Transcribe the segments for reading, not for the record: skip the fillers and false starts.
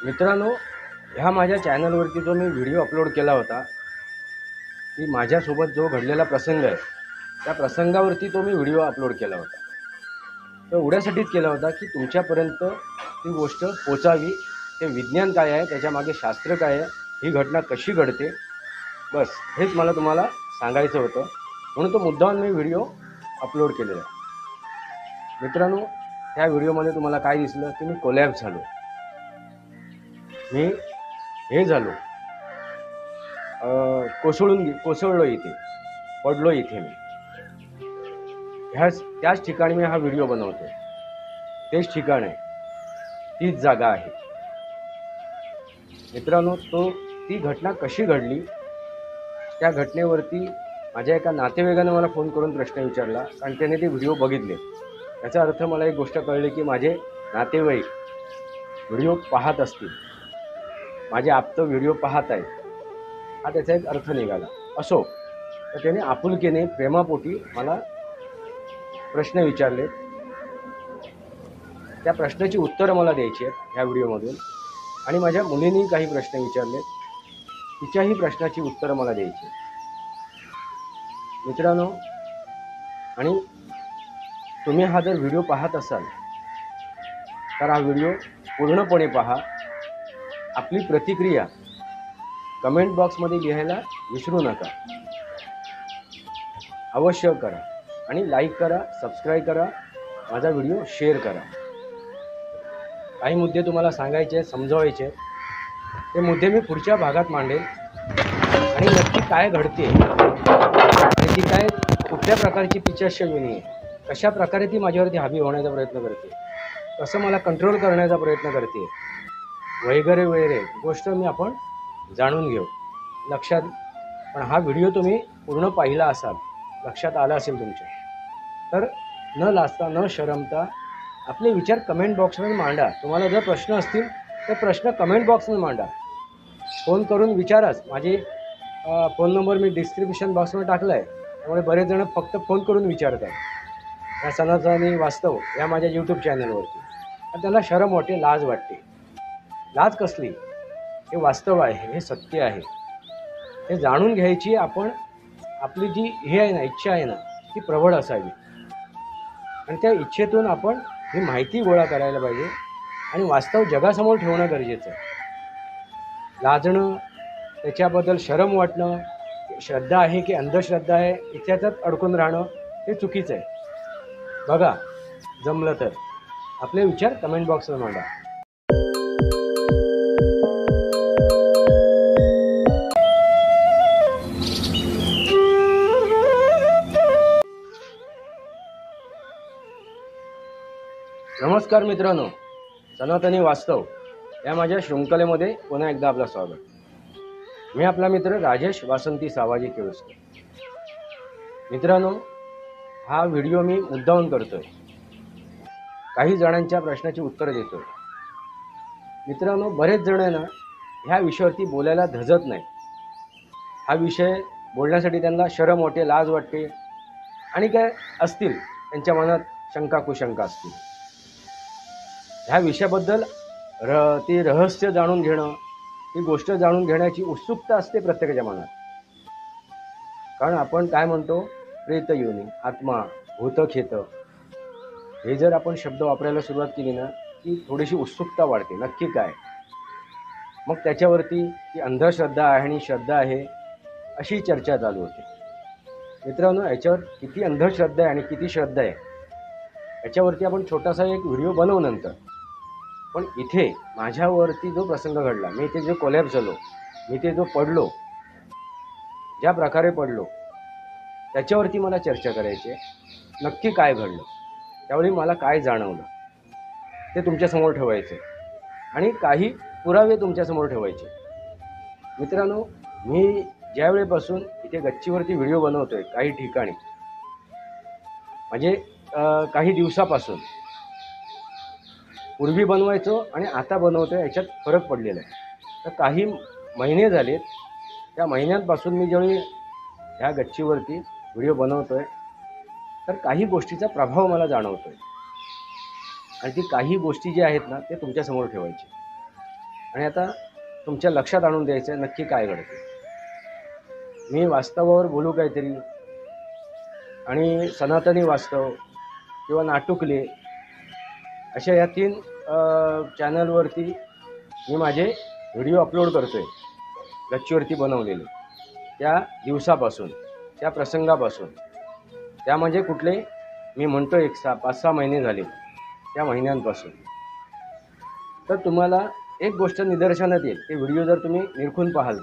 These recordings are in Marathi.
मित्रांनो, ह्या माझ्या चॅनलवरती जो मी व्हिडिओ अपलोड केला होता की माझ्यासोबत जो घडलेला प्रसंग आहे त्या प्रसंगावरती तो मी व्हिडिओ अपलोड केला होता। तो एवढ्यासाठीच केला होता की तुमच्यापर्यंत ती गोष्ट पोचावी, ते विज्ञान काय आहे, त्याच्यामागे शास्त्र काय आहे, ही घटना कशी घडते, बस हेच मला तुम्हाला सांगायचं होतं, म्हणून तो मुद्दाम मी व्हिडिओ अपलोड केलेला आहे। मित्रांनो, त्या व्हिडिओमध्ये तुम्हाला काय दिसलं की मी कोलॅप्स झालो, मी हे झालो, कोसळलो, इथे पडलो, इथे मी त्याच ठिकाणी मी हा व्हिडिओ बनवतो। तेच ठिकाण आहे, तीच जागा आहे। मित्रांनो, ती घटना कशी घडली, त्या घटनेवरती माझ्या एका नातेवाईकाने मला फोन करून प्रश्न विचारला, कारण त्याने ते व्हिडिओ बघितले। याचा अर्थ मला एक गोष्ट कळली की माझे नातेवाईक व्हिडिओ पाहत असतील, माझे आप्त व्हिडिओ पाहत आहेत, हा त्याचा एक अर्थ निघाला। असो, तर त्याने आपुलकीने प्रेमापोटी मला प्रश्न विचारले, त्या प्रश्नाची उत्तरं मला द्यायची आहेत ह्या व्हिडिओमधून। आणि माझ्या मुलीने काही प्रश्न विचारले, तिच्याही प्रश्नाची उत्तरं मला द्यायची। मित्रांनो, आणि तुम्ही हा जर व्हिडिओ पाहत असाल तर हा व्हिडिओ पूर्णपणे पहा। आपली प्रतिक्रिया कमेंट बॉक्समध्ये लिहायला विसरू नका, अवश्य करा, आणि लाईक करा, सबस्क्राईब करा, माझा व्हिडिओ शेअर करा। काही मुद्दे तुम्हाला सांगायचे, समजावायचे, ते मुद्दे मी पुढच्या भागात मांडेल। आणि नक्की काय घडते, ती काय, कुठल्या प्रकारची पिशाचिनी आहे, कशा प्रकारे ती माझ्यावरती हावी होण्याचा प्रयत्न करते, कसं मला कंट्रोल करण्याचा प्रयत्न करते, वगैरे वगैरे गोष्ट मी आपण जाणून घेऊ। लक्षात, पण हा व्हिडिओ तुम्ही पूर्ण पाहिला असाल, लक्षात आला असेल तुमच्या, तर न लाजता, न शरमता आपले विचार कमेंट बॉक्समध्ये मांडा। तुम्हाला जर प्रश्न असतील तर प्रश्न कमेंट बॉक्समध्ये मांडा, फोन करून विचाराच। माझी फोन नंबर मी डिस्क्रिप्शन बॉक्समध्ये टाकला आहे, त्यामुळे बरेच जण फक्त फोन करून विचारत आहेत या सनातनी वास्तव या माझ्या यूट्यूब चॅनलवरती। आणि त्याला शरम वाटते, लाज वाटते। लाज कसली, हे वास्तव आहे, हे सत्य आहे, हे जाणून घ्यायची आपण आपली जी हे आहे ना, इच्छा आहे ना, ती प्रबळ असावी। आणि त्या इच्छेतून आपण ही माहिती गोळा करायला पाहिजे आणि वास्तव जगासमोर ठेवणं गरजेचं आहे। लाजणं, त्याच्याबद्दल शरम वाटणं, श्रद्धा आहे की अंधश्रद्धा आहे, इत्याच्यात अडकून राहणं, हे चुकीचं आहे। बघा, जमलं तर आपले विचार कमेंट बॉक्सवर मांडा। नमस्कार मित्रांनो, सनातनी वास्तव या माझ्या शृंखलेमध्ये पुन्हा एकदा आपलं स्वागत। मी आपला मित्र राजेश वासंती सावाजी केळुसकर। मित्रांनो, हा व्हिडिओ मी मुद्दामून करतोय, काही जणांच्या प्रश्नाची उत्तरं देतोय। मित्रांनो, बरेच जण ना ह्या विषयावरती बोलायला धजत नाही। हा विषय बोलण्यासाठी त्यांना शरम वाटते, लाज वाटते, आणि काय असतील त्यांच्या मनात शंका कुशंका असतील। ह्या विषयाबद्दल ती रहस्य जाणून घेणं, ती गोष्ट जाणून घेण्याची उत्सुकता असते प्रत्येकाच्या मनात। कारण आपण काय म्हणतो, प्रेत योनी, आत्मा, भूतखेत, हे जर आपण शब्द वापरायला सुरुवात केली ना की थोडीशी उत्सुकता वाढते, नक्की काय। मग त्याच्यावरती ती अंधश्रद्धा आहे आणि श्रद्धा आहे अशी चर्चा चालू होते। मित्रांनो, याच्यावर किती अंधश्रद्धा आहे आणि किती श्रद्धा आहे याच्यावरती आपण छोटासा एक व्हिडिओ बनवू नंतर। पण इथे माझ्यावरती जो प्रसंग घडला, मी इथे जो कोलॅप्स झालो, मी इथे जो पडलो, ज्या प्रकारे पडलो, त्याच्यावरती मला चर्चा करायची आहे। नक्की काय घडलं, त्यावेळी मला काय जाणवलं, ते तुमच्यासमोर ठेवायचं आणि काही पुरावे तुमच्यासमोर ठेवायचे। मित्रांनो, मी ज्यावेळेपासून इथे गच्चीवरती व्हिडिओ बनवतोय, काही ठिकाणी म्हणजे काही दिवसापासून, पूर्वी बनवायचो आणि आता बनवतोय याच्यात फरक पडलेला आहे। तर काही महिने झालेत, त्या महिन्यांपासून मी ज्यावेळी ह्या गच्चीवरती व्हिडिओ बनवतोय तर काही गोष्टीचा प्रभाव मला जाणवतोय, आणि ती काही गोष्टी ज्या आहेत ना ते तुमच्यासमोर ठेवायचे। आणि आता तुमच्या लक्षात आणून द्यायचं आहे नक्की काय घडते. मी वास्तवावर बोलू काहीतरी आणि सनातनी वास्तव किंवा नाटुकले अशा या 3 चॅनलवरती मी माझे व्हिडिओ अपलोड करतो आहे, गच्चीवरती बनवलेले, त्या दिवसापासून, त्या प्रसंगापासून. त्या म्हणजे कुठले, मी म्हणतो 5-6 महिने झाले, त्या महिन्यांपासून. तर तुम्हाला एक गोष्ट निदर्शनात येईल, ते व्हिडिओ जर तुम्ही निरखून पाहाल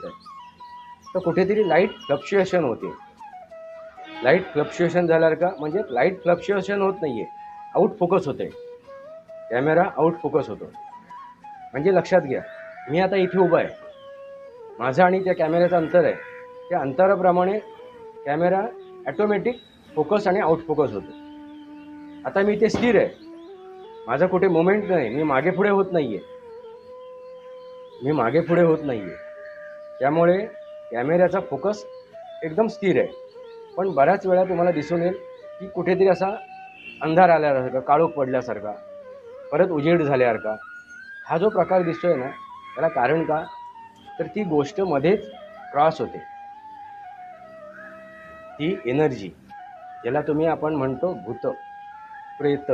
तर कुठेतरी लाईट फ्लक्च्युएशन होते. लाईट फ्लक्च्युएशन झाल्यावर का, म्हणजे लाईट फ्लक्च्युएशन होत नाही आहे, आउट फोकस होते, कॅमेरा आउट फोकस होतो. म्हणजे लक्षात घ्या, मी आता इथे उभा आहे, माझं आणि त्या कॅमेऱ्याचं अंतर आहे, त्या अंतराप्रमाणे कॅमेरा ॲटोमॅटिक फोकस आणि आउट फोकस होतो. आता मी इथे स्थिर आहे, माझा कुठे मोमेंट नाही, मी मागे पुढे होत नाही आहे, त्यामुळे कॅमेऱ्याचा फोकस एकदम स्थिर आहे. पण बऱ्याच वेळा तुम्हाला दिसून येईल की कुठेतरी असा अंधार आल्यासारखा, काळोख पडल्यासारखा, परत उजेड झाल्यासारखा हा जो प्रकार दिसतोय ना, त्याला कारण का, तर ती गोष्ट मध्येच क्रॉस होते. ती एनर्जी, ज्याला तुम्ही आपण म्हणतो भूत प्रेत,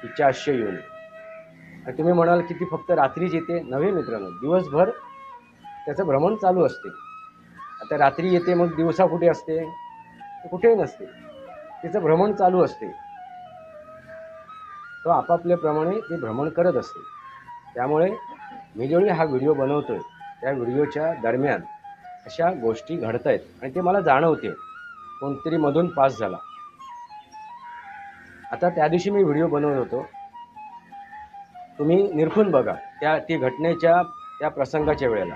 पिशाच्य योनी. आणि तुम्ही म्हणाल की ती फक्त रात्रीच येते. नव्हे मित्रांनो, दिवसभर त्याचं भ्रमण चालू असते. आता रात्री येते, मग दिवसा कुठे असते, कुठेही नसते, तिचं भ्रमण चालू असते. तो आपापल्याप्रमाणे ते भ्रमण करत असते. त्यामुळे मी जेवढी हा व्हिडिओ बनवतोय, त्या व्हिडिओच्या दरम्यान अशा गोष्टी घडत आहेत आणि ते मला जाणवते. कोणतरी मधून पास झाला. आता त्या दिवशी मी व्हिडिओ बनवत होतो, तुम्ही निरखून बघा, ती घटनेच्या त्या प्रसंगाच्या वेळेला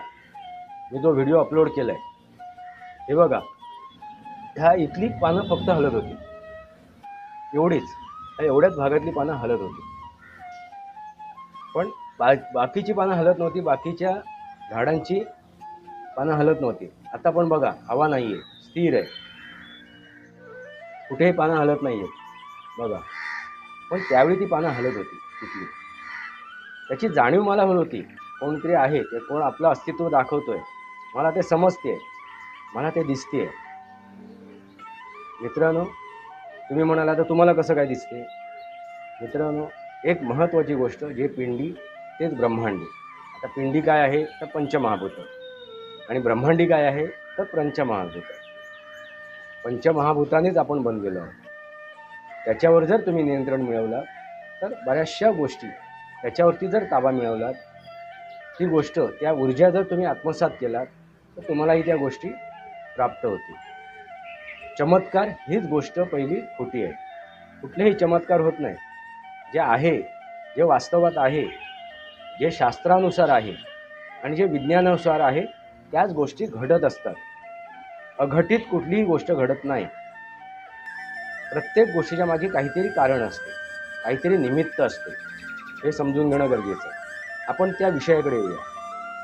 मी जो व्हिडिओ अपलोड केला आहे, हे बघा, ह्या इथली पानं फक्त हलत होती, एवढीच, एवढ्याच भागातली पानं हलत होती. पण बाकीची पानं हलत नव्हती, बाकीच्या झाडांची पानं हलत नव्हती. आता पण बघा, हवा नाही आहे, स्थिर आहे, कुठेही पानं हलत नाही आहेत बघा. पण त्यावेळी ती पानं हलत होती तिथली. त्याची जाणीव मला होत होती, कोणतरी आहे, ते कोण आपलं अस्तित्व दाखवतोय, मला ते समजते, मला ते दिसते. मित्रांनो, तुम्ही म्हणाला तर तुम्हाला कसं काय दिसते. मित्रांनो, एक महत्त्वाची गोष्ट, जे पिंडी तेच ब्रह्मांडी. आता पिंडी काय आहे तर पंचमहाभूत, आणि ब्रह्मांडी काय आहे तर पंचमहाभूत. पंचमहाभूतानेच आपण बनलेलो आहोत. त्याच्यावर जर तुम्ही नियंत्रण मिळवलं तर बऱ्याचशा गोष्टी, त्याच्यावरती जर ताबा मिळवलात, ती गोष्ट, त्या ऊर्जा जर तुम्ही आत्मसात केलात, तर तुम्हालाही त्या गोष्टी प्राप्त होतील. चमत्कार हीच गोष्ट पहिली खोटी आहे. कुठलेही चमत्कार होत नाही. जे आहे, जे वास्तवात आहे, जे शास्त्रानुसार आहे आणि जे विज्ञानानुसार आहे, त्याच गोष्टी घडत असतात. अघटित कुठलीही गोष्ट घडत नाही. प्रत्येक गोष्टीच्या मागे काहीतरी कारण असते, काहीतरी निमित्त असते. हे समजून घेणं गरजेचं आहे. आपण त्या विषयाकडे येऊया.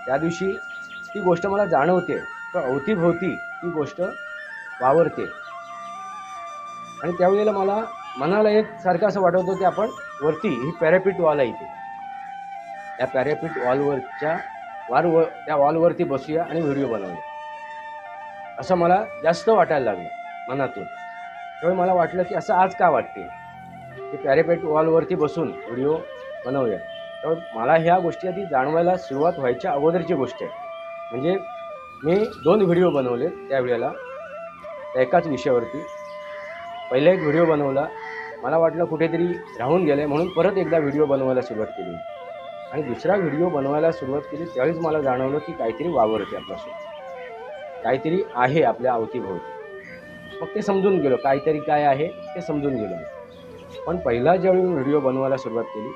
त्या दिवशी ती गोष्ट मला जाणवते, तर अवतीभोवती ती गोष्ट वावरते. आणि त्यावेळेला मला मनाला एक सारखं असं वाटत होतं की आपण वरती ही पॅरापीट वॉल आहे इथे, त्या पॅरापीट वॉलवरच्या त्या वॉलवरती बसूया आणि व्हिडिओ बनवूया, असं मला जास्त वाटायला लागलं मनातून. त्यावेळी मला वाटलं की असं आज का वाटते की पॅरापीट वॉलवरती बसून व्हिडिओ बनवूया. तर मला ह्या गोष्टी आधी जाणवायला सुरुवात व्हायच्या अगोदरची गोष्ट आहे. म्हणजे मी 2 व्हिडिओ बनवले त्यावेळेला एकाच विषयावरती. पहिला एक व्हिडिओ बनवला, मला वाटलं कुठेतरी राहून गेलं, म्हणून परत एकदा व्हिडिओ बनवायला सुरुवात केली. आणि दुसरा व्हिडिओ बनवायला सुरुवात केली त्यावेळीच मला जाणवलं की काहीतरी वावरते आपल्यासोबत, काहीतरी आहे आपल्या अवतीभोवती. मग ते समजून गेलो, काहीतरी काय आहे ते समजून गेलो. पण पहिला ज्यावेळी मी व्हिडिओ बनवायला सुरुवात केली,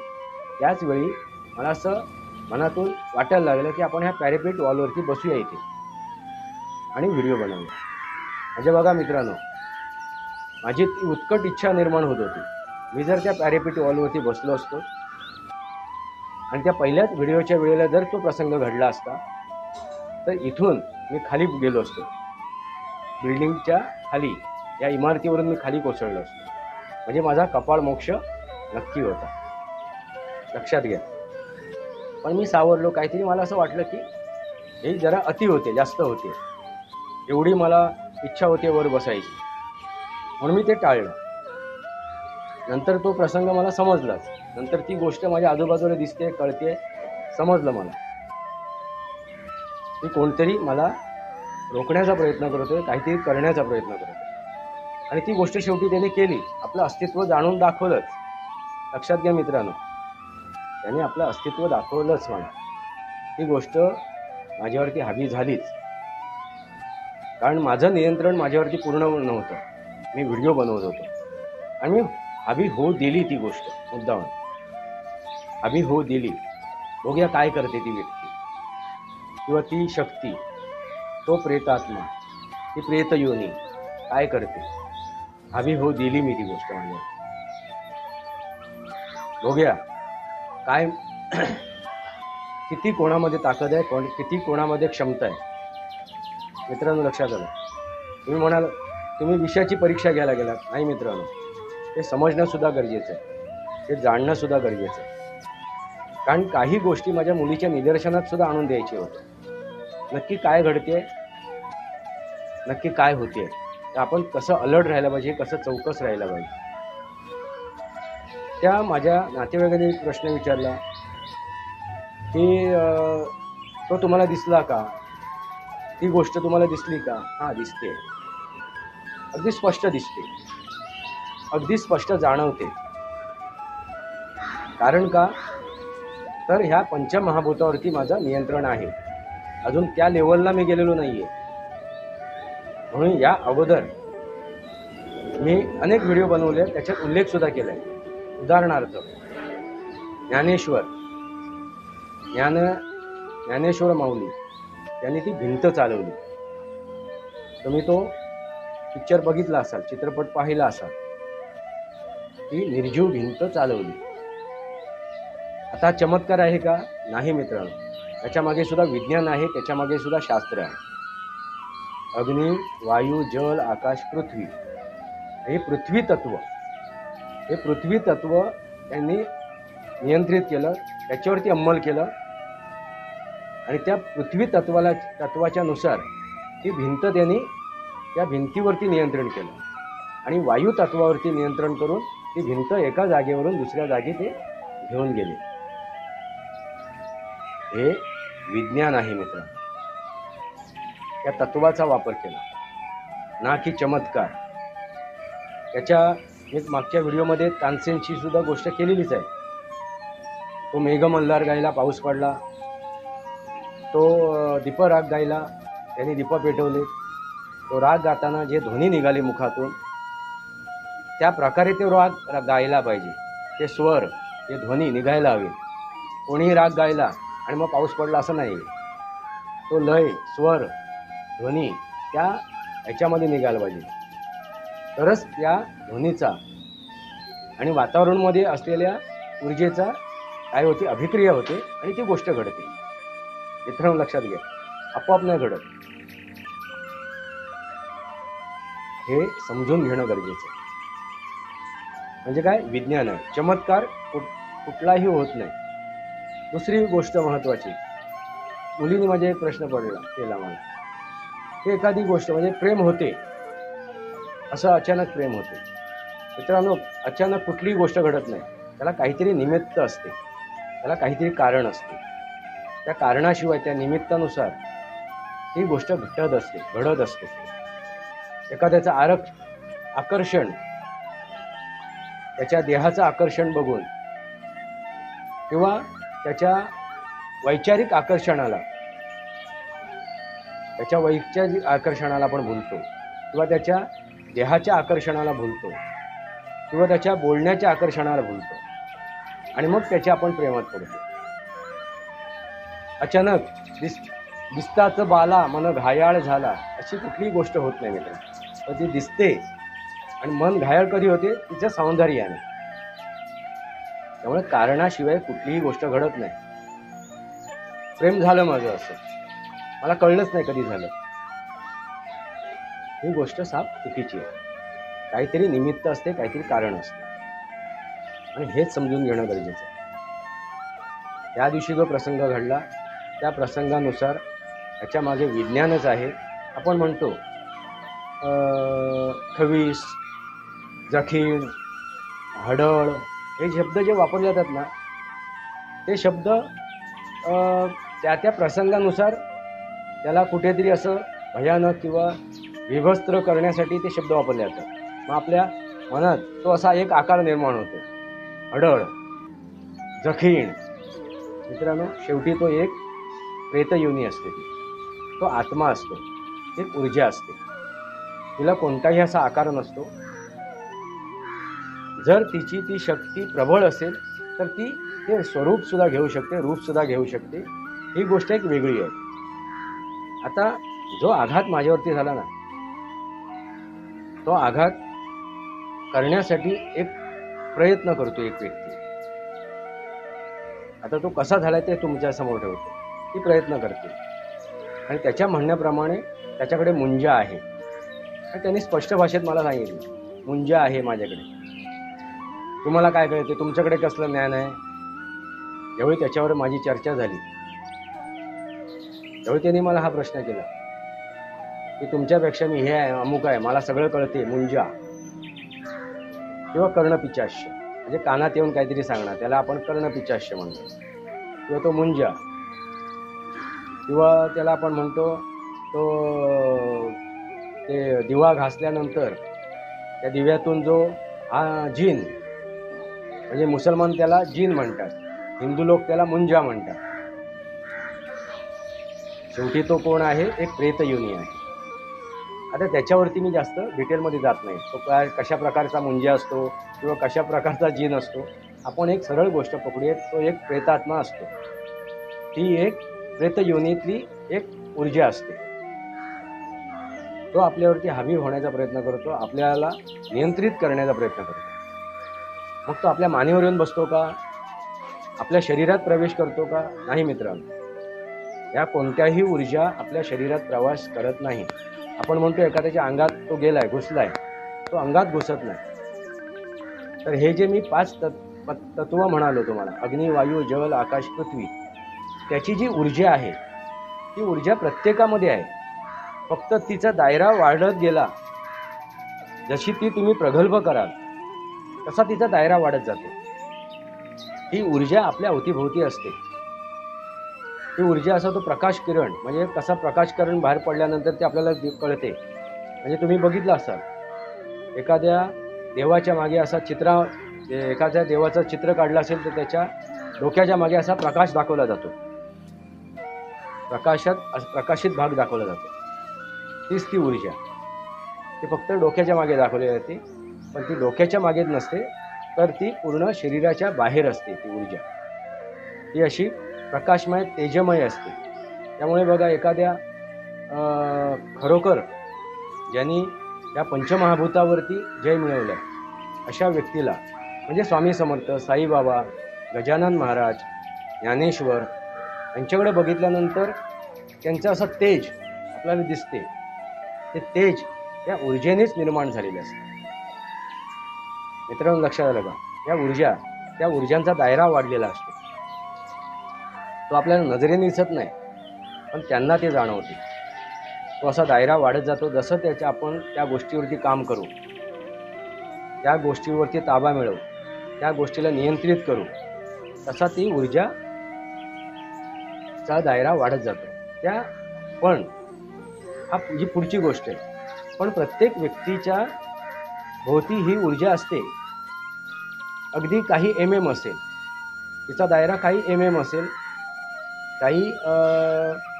त्याचवेळी मला असं मनातून वाटायला लागलं की आपण ह्या पॅरापीट वॉलवरती बसूया इथे आणि व्हिडिओ बनवूया. म्हणजे बघा मित्रांनो, माझी ती उत्कट इच्छा निर्माण होत होती. मी जर त्या पॅरापीट वॉलवरती बसलो असतो आणि त्या पहिल्याच व्हिडिओच्या वेळेला जर तो प्रसंग घडला असता, तर इथून मी खाली गेलो असतो, बिल्डिंगच्या खाली, या इमारतीवरून मी खाली कोसळलो असतो. म्हणजे माझा कपाळ मोक्ष नक्की होता, लक्षात घ्या. पण मी सावरलो. काहीतरी मला असं वाटलं की हे जरा अति होते, जास्त होते. एवढी मला इच्छा होते वर बसायची, म्हणून मी ते टाळलं. नंतर तो प्रसंग मला समजलाच. नंतर ती गोष्ट माझ्या आजूबाजूला दिसते, कळते, समजलं मला की कोणतरी मला रोखण्याचा प्रयत्न करतोय, काहीतरी करण्याचा प्रयत्न करतोय. आणि ती गोष्ट शेवटी त्याने केली, आपलं अस्तित्व जाणून दाखवलंच. लक्षात घ्या मित्रांनो, त्याने आपलं अस्तित्व दाखवलंच मला. ही गोष्ट माझ्यावरती हावी झालीच, कारण माझं नियंत्रण माझ्यावरती पूर्ण नव्हतं. मी व्हिडिओ बनवत होतो आणि मी हावी होऊ दिली ती गोष्ट, मुद्दाम हावी होऊ दिली. बघूया काय करते ती व्यक्ती किंवा ती शक्ती, तो प्रेतात्मा, ती प्रेत योनी काय करते. हावी होऊ दिली मी ती गोष्ट म्हणजे. बघूया काय किती कोणामध्ये ताकद आहे, किती कोणामध्ये क्षमता आहे. मित्रांनो लक्षात आलं. तुम्ही म्हणाल तुम्ही विषयाची परीक्षा घ्यायला गेलात. नाही मित्रांनो, ते समजणं सुद्धा गरजेचं आहे, ते जाणणं सुद्धा गरजेचं आहे. कारण काही गोष्टी माझ्या मुलीच्या निदर्शनात सुद्धा आणून द्यायचे होते. नक्की काय घडते, नक्की काय होते, तर आपण कसं अलर्ट राहायला पाहिजे, कसं चौकस राहायला पाहिजे. त्या माझ्या नातेवाईकांनी एक प्रश्न विचारला की तो तुम्हाला दिसला का, ती गोष्ट तुम्हाला दिसली का. हां दिसते, अगदी स्पष्ट दिसते, अगदी स्पष्ट जाणवते. कारण का, तर ह्या पंचमहाभूतावरती माझं नियंत्रण आहे. अजून त्या लेवलला मी गेलेलो नाही आहे. म्हणून या अगोदर मी अनेक व्हिडिओ बनवले, त्याच्यात उल्लेखसुद्धा केला आहे. उदाहरणार्थ ज्ञानेश्वर माऊली यांनी ती भिंत चालवली. तुम्ही तो पिक्चर बघितला असाल, चित्रपट पाहिला असाल. ती निर्जीव भिंत चालवली. आता चमत्कार आहे का, नाही मित्रांनो. त्याच्यामागे सुद्धा विज्ञान आहे, त्याच्यामागे सुद्धा शास्त्र आहे. अग्नी, वायू, जल, आकाश, पृथ्वी, हे पृथ्वी तत्व त्यांनी नियंत्रित केलं, त्याच्यावरती अंमल केलं. आणि त्या पृथ्वी तत्वाच्या नुसार ती भिंत त्यांनी त्या भिंतीवरती नियंत्रण केलं. आणि वायू तत्वावरती नियंत्रण करून ती भिंत एका जागेवरून दुसऱ्या जागी ते घेऊन गेले. हे विज्ञान आहे मित्रांनो. त्या तत्वाचा वापर केला, ना की चमत्कार. त्याच्या एक मागच्या व्हिडिओमध्ये तानसेनची सुद्धा गोष्ट केलेलीच आहे. तो मेघ मल्हार गायला, पाऊस पडला. तो दीपराग गायला, त्यांनी दीप पेटवले. तो राग गाताना जे ध्वनी निघाले मुखातून, त्या प्रकारे ते राग गायला पाहिजे. ते स्वर, ते ध्वनी निघायला हवे. कोणीही राग गायला आणि मग पाऊस पडला असं नाही. तो लय, स्वर, ध्वनी त्या ह्याच्यामध्ये निघायला पाहिजे. तरच त्या ध्वनीचा आणि वातावरणामध्ये असलेल्या ऊर्जेचा काय होते, अभिक्रिया होते आणि ती गोष्ट घडते. मित्रांनो लक्षात घ्या, आपोआप नाही घडत. हे समजून घेणं गरजेचं आहे. म्हणजे काय, विज्ञान आहे. चमत्कार कुठलाही होत नाही. दुसरी गोष्ट महत्त्वाची, मुलीने माझे एक प्रश्न केला मला की एखादी गोष्ट म्हणजे प्रेम होते, असं अचानक प्रेम होते. मित्रांनो, अचानक कुठलीही गोष्ट घडत नाही. त्याला काहीतरी निमित्त असते, त्याला काहीतरी कारण असते. त्या कारणाशिवाय, त्या निमित्तानुसार ही गोष्ट घडत असते. एखाद्याचं आकर्षण, त्याच्या देहाचं आकर्षण बघून किंवा त्याच्या वैचारिक आकर्षणाला, आपण भुलतो किंवा त्याच्या देहाच्या आकर्षणाला भुलतो किंवा त्याच्या बोलण्याच्या आकर्षणाला भुलतो आणि मग त्याच्या आपण प्रेमात पडतो. अचानक दिसताच बाला मन घायाळ झाला, अशी कुठलीही गोष्ट होत नाही मित्रांनो. तर ती दिसते आणि मन घायाळ कधी होते, तिच्या सौंदर्याने. त्यामुळे कारणाशिवाय कुठलीही गोष्ट घडत नाही. प्रेम झालं माझं, असं मला कळलंच नाही कधी झालं, ही गोष्ट साफ चुकीची आहे. काहीतरी निमित्त असते, काहीतरी कारण असते आणि हेच समजून घेणं गरजेचं आहे. त्या दिवशी जो प्रसंग घडला त्या प्रसंगानुसार याच्या मागे विज्ञानच आहे. आपण म्हणतो खवीस, जखीण, हडळ हे शब्द जे वापरले जातात ना, ते शब्द त्या त्या प्रसंगानुसार त्याला कुठेतरी असं भयानक किंवा विभस्त्र करण्यासाठी ते शब्द वापरले जातात. मग आपल्या मनात तो असा एक आकार निर्माण होतो. हडळ, जखीण. मित्रांनो, शेवटी तो एक प्रेतयोनी असते. तो आत्मा असतो, एक ऊर्जा असते. तिला कोणताही असा आकार नसतो. जर तिची ती शक्ती प्रबळ असेल तर ती ते स्वरूपसुद्धा घेऊ शकते, रूपसुद्धा घेऊ शकते. ही गोष्ट एक वेगळी आहे. आता जो आघात माझ्यावरती झाला ना, तो आघात करण्यासाठी एक प्रयत्न करतो एक व्यक्ती. आता तो कसा झाला ते तुमच्या समोर ठेवतो. ती प्रयत्न करते आणि त्याच्या म्हणण्याप्रमाणे त्याच्याकडे मुंजा आहे आणि त्यांनी स्पष्ट भाषेत मला सांगितलं, मुंजा आहे माझ्याकडे. तुम्हाला काय कळते? तुमच्याकडे कसलं ज्ञान आहे? ज्यावेळी त्याच्यावर माझी चर्चा झाली त्यावेळी त्यांनी मला हा प्रश्न केला की तुमच्यापेक्षा मी हे आहे, अमुक आहे, मला सगळं कळते. मुंजा किंवा कर्णपिचाश्य, म्हणजे कानात येऊन काहीतरी सांगणार, त्याला आपण कर्णपिचाश्य म्हणतो. किंवा तो मुंजा, किंवा त्याला आपण म्हणतो तो ते दिवा घासल्यानंतर त्या दिव्यातून जो जीन, म्हणजे मुसलमान त्याला जीन म्हणतात, हिंदू लोक त्याला मुंजा म्हणतात. शेवटी तो कोण आहे? एक प्रेतयोनी आहे. आता त्याच्यावरती मी जास्त डिटेलमध्ये जात नाही. तो कशा प्रकारचा मुंजा असतो किंवा कशा प्रकारचा जीन असतो. आपण एक सरळ गोष्ट पकडूयात, तो एक प्रेतात्मा असतो. ती एक प्रेतयोनीतली एक ऊर्जा असते. तो आपल्यावरती हावी होण्याचा प्रयत्न करतो, आपल्याला नियंत्रित करण्याचा प्रयत्न करतो. मग तो आपल्या मानेवर येऊन बसतो का? आपल्या शरीरात प्रवेश करतो का? नाही मित्रांनो, या कोणत्याही ऊर्जा आपल्या शरीरात प्रवास करत नाही. आपण म्हणतो एखाद्याच्या अंगात तो गेलाय, घुसलाय, तो अंगात घुसत नाही. तर हे जे मी 5 तत्व म्हणालो तुम्हाला, अग्नी, वायू, जल, आकाश, पृथ्वी, त्याची जी ऊर्जा आहे ती ऊर्जा प्रत्येकामध्ये आहे. फक्त तिचा दायरा वाढत गेला, जशी ती तुम्ही प्रगल्भ कराल तसा तिचा दायरा वाढत जातो. ही ऊर्जा आपल्या अवतीभोवती असते. ही ऊर्जा असा तो प्रकाश किरण, म्हणजे कसा प्रकाश किरण बाहेर पडल्यानंतर ते आपल्याला कळते. म्हणजे तुम्ही बघितलं असाल, एखाद्या देवाच्या मागे असा एखाद्या देवाचं चित्र काढलं असेल तर त्याच्या डोक्याच्या मागे असा प्रकाश दाखवला जातो, प्रकाशित भाग दाखवला जातो. तीच ती ऊर्जा. ती फक्त डोक्याच्या मागे दाखवली जाते, पण ती डोक्याच्या मागे नसते, तर ती पूर्ण शरीराच्या बाहेर असते. ती ऊर्जा ती अशी प्रकाशमय, तेजमय असते. त्यामुळे बघा, एखाद्या खरोखर ज्यांनी या पंचमहाभूतावरती जय मिळवलं अशा व्यक्तीला, म्हणजे स्वामी समर्थ, साईबाबा, गजानन महाराज, ज्ञानेश्वर यांच्याकडे बघितल्यानंतर त्यांचं असं तेज आपल्याला दिसते. ते तेज त्या ऊर्जेनेच निर्माण झालेले असते. मित्रांनो, लक्षात आलं का? त्या ऊर्जांचा दायरा वाढलेला असतो. तो आपल्याला नजरेने दिसत नाही, पण त्यांना ते जाणवते. तो असा दायरा वाढत जातो. जसं आपण त्या गोष्टीवरती काम करू, त्या गोष्टीवरती ताबा मिळवू, त्या गोष्टीला नियंत्रित करू, तसा ती ऊर्जाचा दायरा वाढत जातो. पण ही पुढची गोष्ट आहे. पण प्रत्येक व्यक्तीच्या भोवती ही ऊर्जा असते. अगदी काही MM असेल, तिचा दायरा काही MM असेल, काही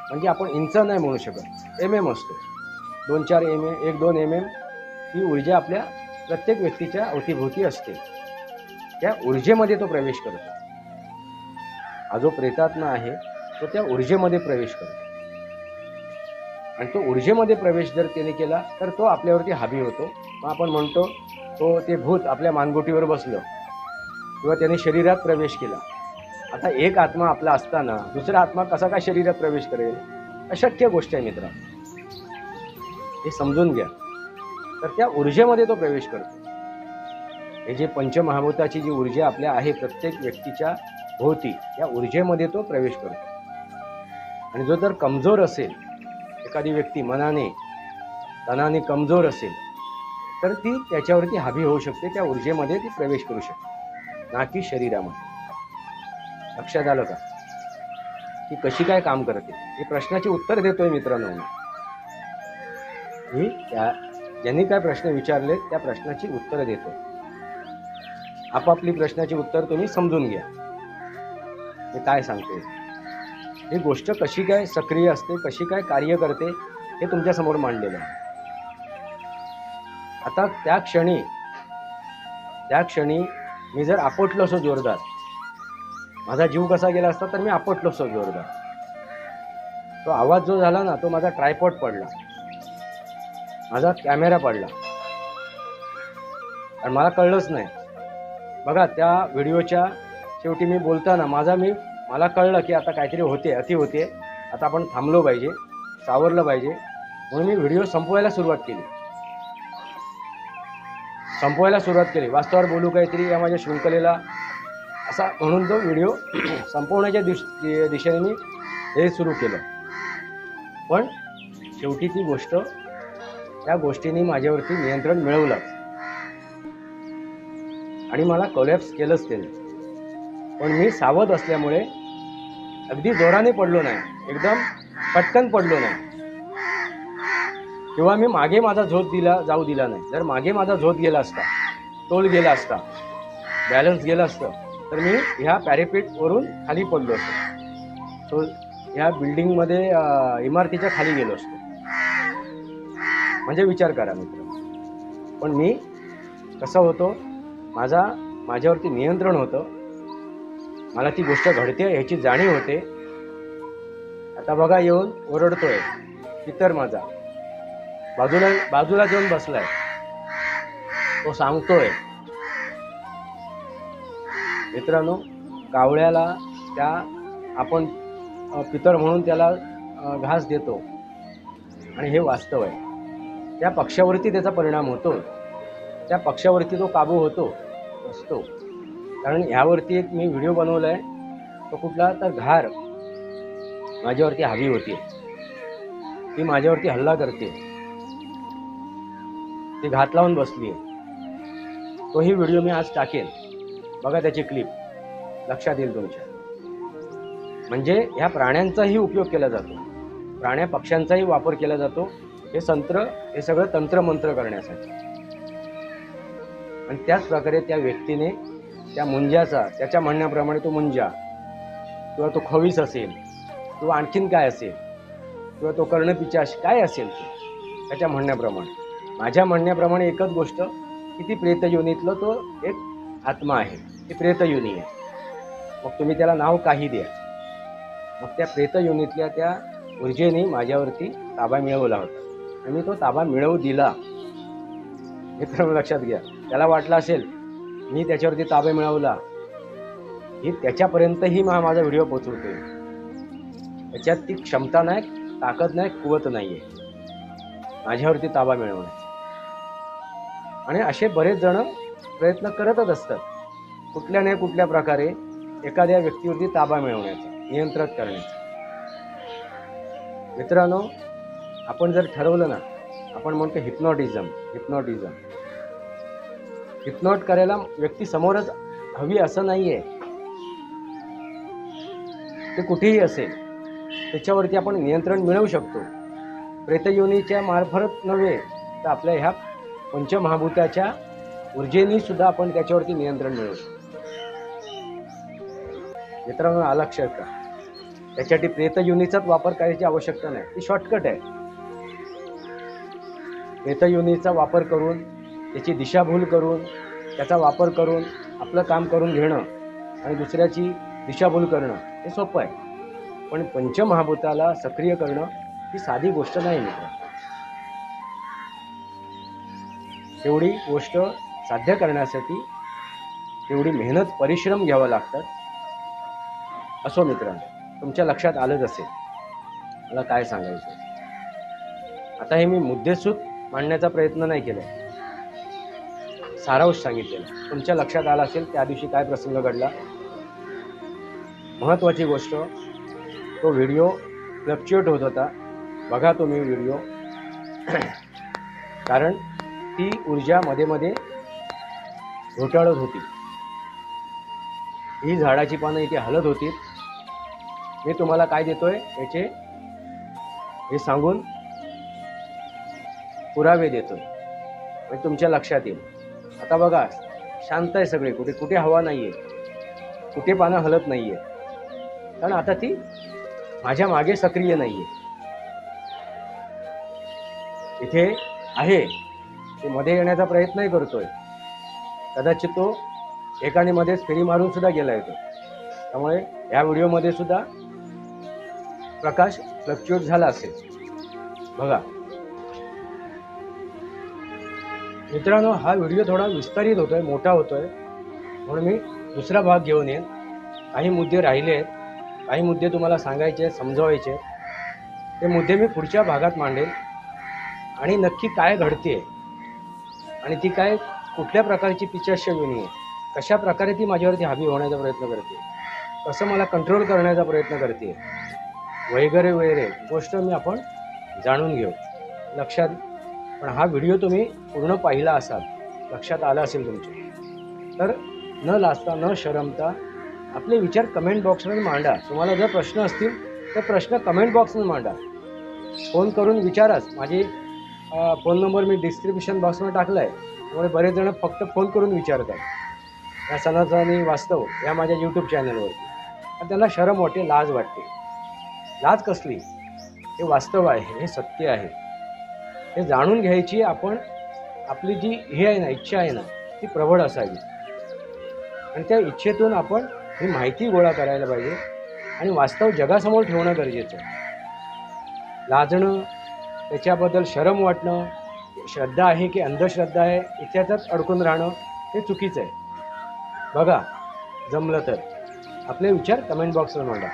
म्हणजे आपण इंच नाही म्हणू शकत, MM असतो. 2-4 MM, 1-2 MM ही ऊर्जा आपल्या प्रत्येक व्यक्तीच्या अवतीभोवती असते. त्या ऊर्जेमध्ये तो प्रवेश करतो. हा जो प्रेतात्मा आहे तो त्या ऊर्जेमध्ये प्रवेश करतो. आणि तो ऊर्जेमध्ये प्रवेश जर त्याने केला तर तो आपल्यावरती हावी होतो. मग आपण म्हणतो ते भूत आपल्या मानगुटीवर बसलं किंवा त्याने शरीरात प्रवेश केला. आता एक आत्मा आपला असताना दुसरा आत्मा कसा काय शरीरात प्रवेश करेल? अशक्य गोष्ट आहे मित्रांनो, हे समजून घ्या. तर त्या ऊर्जेमध्ये तो प्रवेश करतो. हे जे पंचमहाभूताची जी ऊर्जा आपल्या आहे प्रत्येक व्यक्तीच्या भोवती, या ऊर्जेमध्ये तो प्रवेश करतो। आणि जो जर कमजोर असेल, एखादी व्यक्ती मनाने तनाने कमजोर असेल, तर ती त्याच्यावरती हावी होऊ शकते, त्या ऊर्जेमध्ये ती प्रवेश करू शकते, ना की शरीरामध्ये। लक्षात आलं का ती कशी काय काम करते? हे प्रश्नाची उत्तर देतोय मित्रांनो मी। ज्यांनी काय प्रश्न विचारले त्या प्रश्नाची उत्तर देतोय। आपापली प्रश्नाची उत्तर तुम्ही समजून घ्या मी काय सांगते। ही गोष्ट कशी काय सक्रिय असते, कशी काय कार्य करते, हे तुमच्या समोर मांडलेलं आहे। आता त्या क्षणी मी जर आपटलो असो जोरदार, माझा जीव कसा गेला असता, तर मी आपटलो असो जोरदार। तो आवाज जो झाला ना, तो माझा ट्रायपॉड पडला, माझा कॅमेरा पडला, आणि मला कळलंच नाही। बघा त्या व्हिडिओच्या शेवटी मी बोलताना मला कळलं की आता काहीतरी अति होते, आता आपण थांबलो पाहिजे, सावरलं पाहिजे, म्हणून मी व्हिडिओ संपवायला सुरुवात केली। वास्तवावर बोलू काहीतरी या माझ्या शृंखलेला असा म्हणून तो व्हिडिओ संपवण्याच्या दिशेने मी हे सुरू केलं। पण शेवटी त्या गोष्टीने माझ्यावरती नियंत्रण मिळवलं आणि मला कोलॅप्स केलंच त्याने। पण मी सावध असल्यामुळे अगदी जोराने पडलो नाही, एकदम पटकन पडलो नाही, किंवा मी मागे माझा जाऊ दिला नाही। जर मागे माझा झोत गेला असता, तोल गेला असता, बॅलन्स गेला असतं, तर मी ह्या पॅरेपेटवरून खाली पडलो असतो, तो ह्या बिल्डिंगमध्ये इमारतीच्या खाली गेलो असतो। म्हणजे विचार करा मित्र। पण मी कसं होतो, माझ्यावरती नियंत्रण होतं, मला ती गोष्ट घडते ह्याची जाणीव होते। आता बघा येऊन ओरडतोय पितर माझा, बाजूला जाऊन बसलाय, तो सांगतोय। मित्रांनो, कावळ्याला आपण पितर म्हणून त्याला घास देतो, आणि हे वास्तव आहे। त्या पक्षावरती त्याचा परिणाम होतो, त्या पक्षावरती तो काबू असतो। कारण ह्यावरती एक मी व्हिडिओ बनवलाय, तो कुठला तर घार माझ्यावरती हावी होती, ती माझ्यावरती हल्ला करते, ती घात लावून बसली आहे। तोही व्हिडिओ मी आज टाकेन, बघा त्याची क्लिप, लक्षात येईल तुमच्या। म्हणजे ह्या प्राण्यांचाही उपयोग केला जातो, प्राण्या पक्ष्यांचाही वापर केला जातो, हे सगळं तंत्रमंत्र करण्यासाठी। आणि त्याच प्रकारे त्या व्यक्तीने त्या मुंजाचा, त्याच्या म्हणण्याप्रमाणे तो मुंजा किंवा तो खवीस असेल, किंवा आणखीन काय असेल, किंवा तो कर्णपिशाच काय असेल, त्याच्या म्हणण्याप्रमाणे, माझ्या म्हणण्याप्रमाणे एकच गोष्ट की ती प्रेतयोनीतलं तो एक आत्मा आहे, ती प्रेतयोनी आहे। मग तुम्ही त्याला नाव काही द्या, मग त्या प्रेतयोनीतल्या त्या ऊर्जेने माझ्यावरती ताबा मिळवला होता, आणि मी तो ताबा मिळवू दिला। हे तर लक्षात घ्या। त्याला वाटलं असेल मी त्याच्यावरती ताबा मिळवला, ही त्याच्यापर्यंतही माझा व्हिडिओ पोहोचवतोय, त्याच्यात ती क्षमता नाही, ताकद नाही, कुवत नाहीये माझ्यावरती ताबा मिळवण्याची। आणि असे बरेच जण प्रयत्न करतच असतात, कुठल्या नाही कुठल्या प्रकारे एखाद्या व्यक्तीवरती ताबा मिळवण्याचा, नियंत्रित करण्याचा। मित्रांनो, आपण जर ठरवलं ना, आपण म्हणतो हिप्नोट करायला व्यक्ती समोरच हवी असं नाहीये, ते कुठेही असेल त्याच्यावरती आपण नियंत्रण मिळवू शकतो। प्रेतयोनीच्या मार्फत नव्हे, तर आपल्या ह्या पंचमहाभूताच्या ऊर्जेनी सुद्धा आपण त्याच्यावरती नियंत्रण मिळवू शकतो। मित्रांनो, आलं लक्षात का? त्याच्यासाठी प्रेतयोनीचाच वापर करायची आवश्यकता नाही, ती शॉर्टकट आहे। प्रेतयोनीचा वापर करून, त्याची दिशाभूल करून, त्याचा वापर करून आपलं काम करून घेणं आणि दुसऱ्याची दिशाभूल करणं हे सोपं आहे। पण पंचमहाभूताला सक्रिय करणं ही साधी गोष्ट नाही मित्र। तेवढी गोष्ट साध्य करण्यासाठी तेवढी मेहनत, परिश्रम घ्यावा लागतात। असो मित्रांनो, तुमच्या लक्षात आलंच असेल मला काय सांगायचं। आता हे मी मुद्देसूद मांडण्याचा प्रयत्न नाही केला, सारांश सांगितलेला. तुमच्या लक्षात आला असेल त्या दिवशी काय प्रसंग घडला. महत्त्वाची गोष्ट, तो व्हिडिओ फ्लक्च्युएट होत होता. बघा तुम्ही व्हिडिओ, कारण ती ऊर्जा मध्ये मध्ये घोटाळत होती. ही झाडाची पानं इथे हलत होती. मी तुम्हाला काय देतोय याचे हे सांगून पुरावे देतोय, म्हणजे तुमच्या लक्षात येईल. आता बघा, शांत आहे सगळे, कुठे कुठे हवा नाहीये, कुठे पानं हलत नाहीये, कारण आता ती माझ्या मागे सक्रिय नाहीये. इथे आहे, ते मध्ये येण्याचा प्रयत्नही करतोय. कदाचित तो एकाने मध्येच फेरी मारून सुद्धा गेला येतो. त्यामुळे या व्हिडिओमध्ये सुद्धा प्रकाश फ्लक्च्युएट झाला असेल. बघा मित्रांनो, हा व्हिडिओ थोडा विस्तारित होतोय, मोठा होतोय, म्हणून मी दुसरा भाग घेऊन येईन. काही मुद्दे राहिले आहेत, काही मुद्दे तुम्हाला सांगायचे, समजवायचे. ते मुद्दे मी पुढच्या भागात मांडेल. आणि नक्की काय घडते आणि ती काय कुठल्या प्रकारची पिशाचिनी आहे, कशा प्रकारे ती माझ्यावरती हावी होण्याचा प्रयत्न करते, कसं मला कंट्रोल करण्याचा प्रयत्न करते, वगैरे वगैरे गोष्ट मी आपण जाणून घेऊ. लक्षात, पण हा व्हिडिओ तुम्ही पूर्ण पाहिला असाल, लक्षात आला असेल तुमच्या, तर न लाजता न शरमता आपले विचार कमेंट बॉक्समध्ये मांडा. तुम्हाला जर प्रश्न असतील तर प्रश्न कमेंट बॉक्समध्ये मांडा. फोन करून विचाराच. माझी फोन नंबर मी डिस्क्रिप्शन बॉक्समध्ये टाकला आहे, त्यामुळे बरेच जण फक्त फोन करून विचारतात या सनातनी वास्तव या माझ्या यूट्यूब चॅनलवरती. आणि त्यांना शरम वाटते, लाज वाटते. लाज कसली? हे वास्तव आहे, हे सत्य आहे, हे जाणून घ्यायची. आपण आपली जी हे आहे ना, इच्छा आहे ना, ती प्रबळ असावी. आणि त्या इच्छेतून आपण ही माहिती गोळा करायला पाहिजे आणि वास्तव जगासमोर ठेवणं गरजेचं आहे. लाजणं, त्याच्याबद्दल शरम वाटणं, श्रद्धा आहे की अंधश्रद्धा आहे इत्यातच अडकून राहणं, हे चुकीचं आहे. बघा, जमलं तर आपले विचार कमेंट बॉक्सवर मांडा.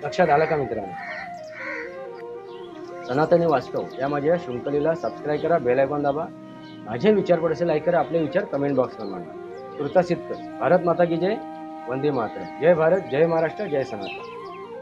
लक्षात आलं का मित्रांनो? सनातनी वास्तव या माझ्या शृंखलेला सबस्क्राईब करा, बेल आयकॉन दाबा. माझे विचार पडसे लाईक करा, आपले विचार कमेंट बॉक्सवर मांडा. तुर्तासित. भारत माता की जय. वंदे मातरम. जय भारत, जय महाराष्ट्र, जय सनातन.